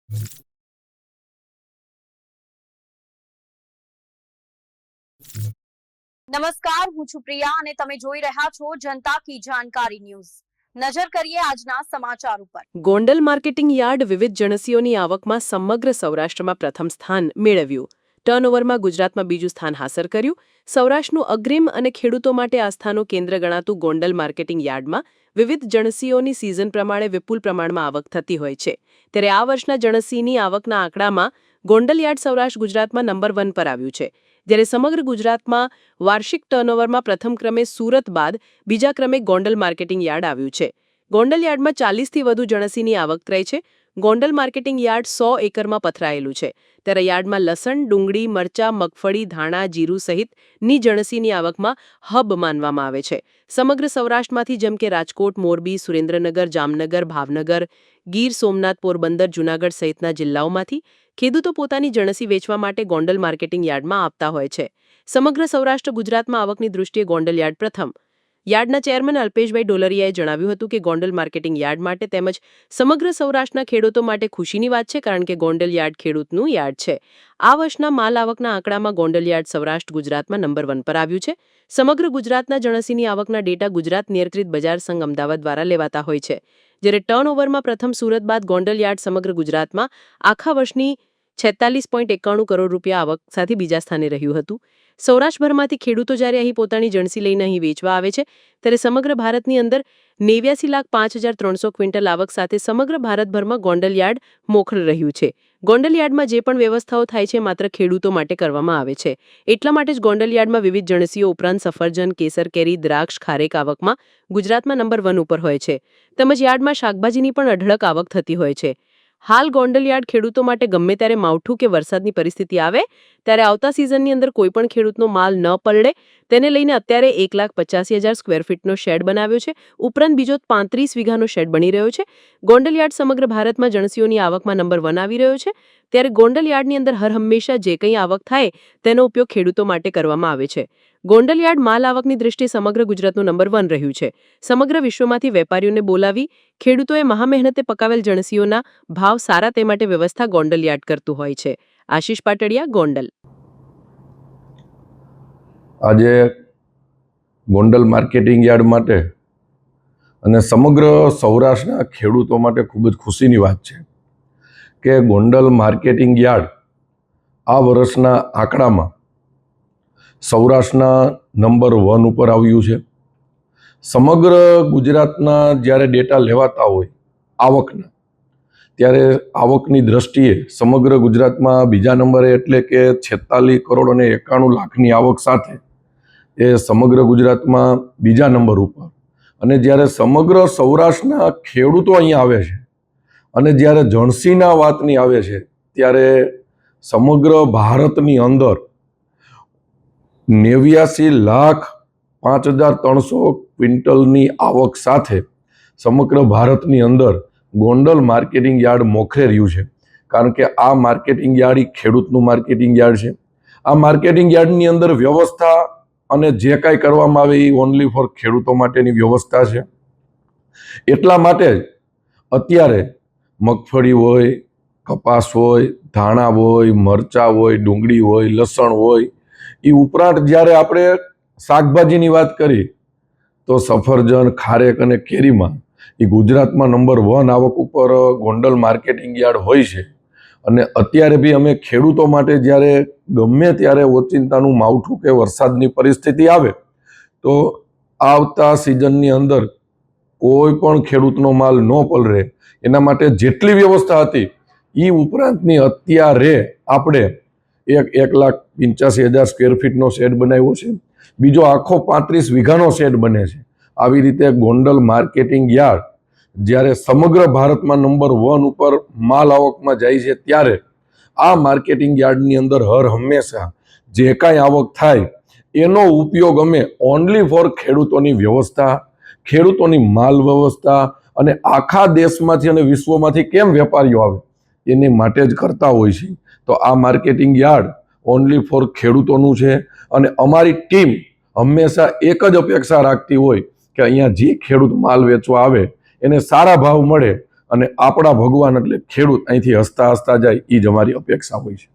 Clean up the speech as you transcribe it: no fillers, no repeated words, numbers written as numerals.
નમસ્કાર, હું છું પ્રિયા અને તમે જોઈ રહ્યા છો જનતા કી જાણકારી ન્યૂઝ। નજર કરીએ આજના સમાચાર ઉપર। ગોંડલ માર્કેટિંગ યાર્ડ વિવિધ જણસીઓની આવકમાં સમગ્ર સૌરાષ્ટ્રમાં પ્રથમ સ્થાન મેળવ્યું। ટર્નઓવરમાં ગુજરાતમાં બીજું સ્થાન હાંસલ કર્યું। સૌરાષ્ટ્રનું અગ્રીમ અને ખેડૂતો માટે આસ્થાનું કેન્દ્ર ગણાતું ગોંડલ માર્કેટિંગ યાર્ડમાં વિવિધ જણસીઓની સિઝન પ્રમાણે વિપુલ પ્રમાણમાં આવક થતી હોય છે। ત્યારે આ વર્ષના જણસીની આવકના આંકડામાં ગોંડલ યાર્ડ સૌરાષ્ટ્ર ગુજરાતમાં નંબર 1 પર આવ્યું છે। જ્યારે સમગ્ર ગુજરાતમાં વાર્ષિક ટર્નઓવરમાં પ્રથમ ક્રમે સુરત બાદ બીજા ક્રમે ગોંડલ માર્કેટિંગ યાર્ડ આવ્યું છે। ગોંડલ યાર્ડમાં 40થી વધુ જણસીની આવક થઈ છે। ગોંડલ માર્કેટિંગ યાર્ડ 100 એકરમાં પથરાયેલું છે। ત્યારે યાર્ડમાં લસણ, ડુંગળી, મરચા, મગફળી, ધાણા, જીરું સહિતની જણસીની આવકમાં હબ માનવામાં આવે છે। સમગ્ર સૌરાષ્ટ્રમાંથી જેમ કે રાજકોટ, મોરબી, સુરેન્દ્રનગર, જામનગર, ભાવનગર, ગીર સોમનાથ, પોરબંદર, જૂનાગઢ સહિતના જિલ્લાઓમાંથી ખેડૂતો પોતાની જણસી વેચવા માટે ગોંડલ માર્કેટિંગ યાર્ડમાં આવતા હોય છે। સમગ્ર સૌરાષ્ટ્ર ગુજરાતમાં આવકની દૃષ્ટિએ ગોંડલ યાર્ડ પ્રથમ। યાર્ડના ચેરમેન અલ્પેશભાઈ ડોલરિયાએ જણાવ્યું હતું કે ગોંડલ માર્કેટિંગ યાર્ડ માટે તેમજ સમગ્ર સૌરાષ્ટ્રના ખેડૂતો માટે ખુશીની વાત છે, કારણ કે ગોંડલ યાર્ડ ખેડૂતનું યાર્ડ છે। આ વર્ષના માલ આવકના આંકડામાં ગોંડલ યાર્ડ સૌરાષ્ટ્ર ગુજરાતમાં નંબર 1 પર આવ્યું છે। સમગ્ર ગુજરાતના જણસીની આવકના ડેટા ગુજરાત નિયંત્રિત બજાર સંઘ અમદાવાદ દ્વારા લેવાતા હોય છે। જ્યારે ટર્નઓવરમાં પ્રથમ સુરત બાદ ગોંડલ યાર્ડ સમગ્ર ગુજરાતમાં આખા વર્ષની 46.91 કરોડ રૂપિયા આવક સાથે બીજા સ્થાને રહ્યું હતું। સૌરાષ્ટ્રભરમાંથી ખેડૂતો જ્યારે અહીં પોતાની જણસી લઈને અહીં વેચવા આવે છે, ત્યારે સમગ્ર ભારતની અંદર 89,05,300 ક્વિન્ટલ આવક સાથે સમગ્ર ભારતભરમાં ગોંડલ યાર્ડ મોખરે રહ્યું છે। ગોંડલ યાર્ડમાં જે પણ વ્યવસ્થાઓ થાય છે માત્ર ખેડૂતો માટે કરવામાં આવે છે। એટલા માટે જ ગોંડલ યાર્ડમાં વિવિધ જણસીઓ ઉપરાંત સફરજન, કેસર કેરી, દ્રાક્ષ, ખારેક આવકમાં ગુજરાતમાં નંબર 1 ઉપર હોય છે। તેમજ યાર્ડમાં શાકભાજીની પણ અઢળક આવક થતી હોય છે। હાલ ગોંડલ યાર્ડ ખેડૂતો માટે ગમે ત્યારે માવઠું કે વરસાદની પરિસ્થિતિ આવે ત્યારે આવતા સિઝનની અંદર કોઈ પણ ખેડૂતનો માલ ન પલળે તેને લઈને અત્યારે 1,85,000 સ્ક્વેર ફીટનો શેડ બનાવ્યો છે। ઉપરાંત બીજો 35 વીઘાનો શેડ બની રહ્યો છે। ગોંડલ યાર્ડ સમગ્ર ભારતમાં જણસીઓની આવકમાં નંબર 1 આવી રહ્યો છે। ત્યારે ગોંડલ યાર્ડની અંદર હર હંમેશા જે કંઈ આવક થાય તેનો ઉપયોગ ખેડૂતો માટે કરવામાં આવે છે। ગોંડલ યાર્ડ માલ આવકની દૃષ્ટિએ સમગ્ર ગુજરાતનું નંબર 1 રહ્યું છે। સમગ્ર વિશ્વમાંથી વેપારીઓને બોલાવી ખેડૂતોએ મહામહેનતે પકાવેલ જણસીઓના ભાવ સારા તે માટે વ્યવસ્થા ગોંડલ યાર્ડ કરતું હોય છે। આશીષ પાટડિયા, ગોંડલ। આજે ગોંડલ માર્કેટિંગ યાર્ડ માટે અને સમગ્ર સૌરાષ્ટ્રના ખેડૂતો માટે ખૂબ જ ખુશીની વાત છે કે ગોંડલ માર્કેટિંગ યાર્ડ આ વર્ષના આંકડામાં સૌરાષ્ટ્રના નંબર 1 ઉપર આવ્યું છે। સમગ્ર ગુજરાતના જ્યારે ડેટા લેવાતા હોય આવકના, ત્યારે આવકની દ્રષ્ટિએ સમગ્ર ગુજરાતમાં બીજા નંબરે એટલે કે 46 કરોડ અને 91 લાખની આવક સાથે એ સમગ્ર ગુજરાતમાં બીજા નંબર ઉપર। અને જ્યારે સમગ્ર સૌરાષ્ટ્રના ખેડૂતો અહીંયા આવે છે અને જ્યારે જણસીના વાતની આવે છે ત્યારે સમગ્ર ભારતની અંદર 89,05,300 ક્વિન્ટલની આવક સાથે સમગ્ર ભારતની અંદર ગોંડલ માર્કેટિંગ યાર્ડ મોખરે રહ્યું છે। કારણ કે આ માર્કેટિંગ યાર્ડ એ ખેડૂતનું માર્કેટિંગ યાર્ડ છે। આ માર્કેટિંગ યાર્ડની અંદર વ્યવસ્થા અને જે કાંઈ કરવામાં આવે એ ઓનલી ફોર ખેડૂતો માટેની વ્યવસ્થા છે। એટલા માટે જ અત્યારે મગફળી હોય, કપાસ હોય, ધાણા હોય, મરચાં હોય, ડુંગળી હોય, લસણ હોય, એ ઉપરાંત જ્યારે આપણે શાકભાજીની વાત કરી તો સફરજન, ખારેક અને કેરીમાં એ ગુજરાતમાં નંબર 1 આવક ઉપર ગોંડલ માર્કેટિંગ યાર્ડ હોય છે। અને અત્યારે બી અમે ખેડૂતો માટે જ્યારે ગમે ત્યારે ઓચિંતાનું માવઠું કે વરસાદની પરિસ્થિતિ આવે તો આવતા સિઝનની અંદર કોઈ પણ ખેડૂતનો માલ ન પલળે એના માટે જેટલી વ્યવસ્થા હતી એ ઉપરાંતની અત્યારે આપણે 1,85,000 સ્ક્વેર ફીટનો શેડ બનાવ્યો છે। બીજો આખો 35 વીઘાનો શેડ બને છે। આવી રીતે ગોંડલ માર્કેટિંગ યાર્ડ જ્યારે સમગ્ર ભારતમાં નંબર 1 ઉપર માલ આવકમાં જાય છે ત્યારે આ માર્કેટિંગ યાર્ડની અંદર હર હંમેશા જે કાંઈ આવક થાય એનો ઉપયોગ અમે ઓનલી ફોર ખેડૂતોની વ્યવસ્થા, ખેડૂતોની માલ વ્યવસ્થા અને આખા દેશમાંથી અને વિશ્વમાંથી કેમ વેપારીઓ આવે એની માટે જ કરતા હોય છે। તો આ માર્કેટિંગ યાર્ડ ઓનલી ફોર ખેડૂતોનું છે અને અમારી ટીમ હંમેશા એક જ અપેક્ષા રાખતી હોય કે અહીંયા જે ખેડૂત માલ વેચવા આવે એને સારા ભાવ મળે અને આપણા ભગવાન એટલે ખેડૂત અહીંથી હસતા હસતા જાય એ જ અમારી અપેક્ષા હોય છે.